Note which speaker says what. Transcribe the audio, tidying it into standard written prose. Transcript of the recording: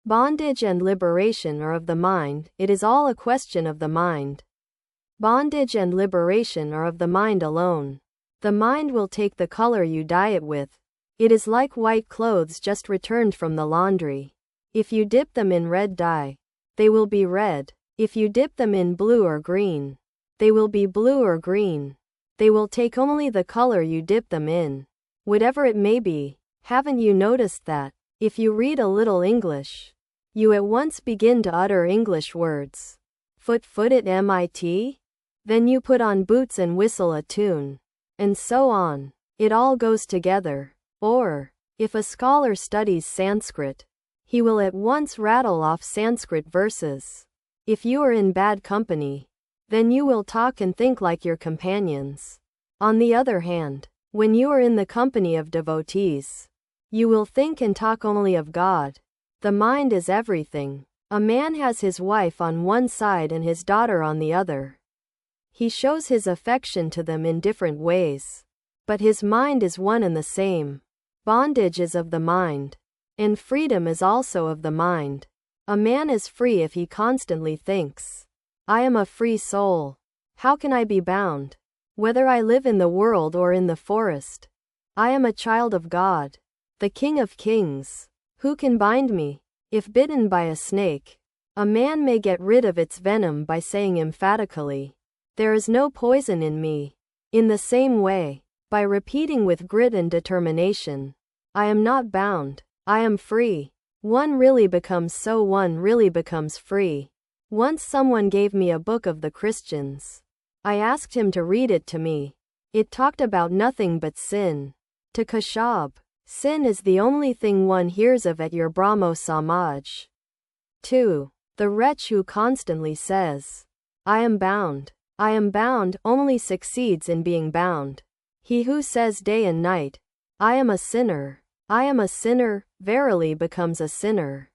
Speaker 1: Bondage and liberation are of the mind, it is all a question of the mind. Bondage and liberation are of the mind alone. The mind will take the color you dye it with. It is like white clothes just returned from the laundry. If you dip them in red dye, they will be red. If you dip them in blue or green, they will be blue or green. They will take only the color you dip them in, whatever it may be. Haven't you noticed that, if you read a little English, you at once begin to utter English words? Foot at MIT? Then you put on boots and whistle a tune. And so on. It all goes together. Or, if a scholar studies Sanskrit, he will at once rattle off Sanskrit verses. If you are in bad company, then you will talk and think like your companions. On the other hand, when you are in the company of devotees, you will think and talk only of God. The mind is everything. A man has his wife on one side and his daughter on the other. He shows his affection to them in different ways, but his mind is one and the same. Bondage is of the mind, and freedom is also of the mind. A man is free if he constantly thinks, I am a free soul. How can I be bound? Whether I live in the world or in the forest, I am a child of God, the King of Kings. Who can bind me? If bitten by a snake, a man may get rid of its venom by saying emphatically, there is no poison in me. In the same way, by repeating with grit and determination, I am not bound, I am free. One really becomes so, one really becomes free. Once someone gave me a book of the Christians. I asked him to read it to me. It talked about nothing but sin. To Kashab, sin is the only thing one hears of at your Brahmo Samaj. 2. The wretch who constantly says, I am bound, only succeeds in being bound. He who says day and night, I am a sinner, verily becomes a sinner.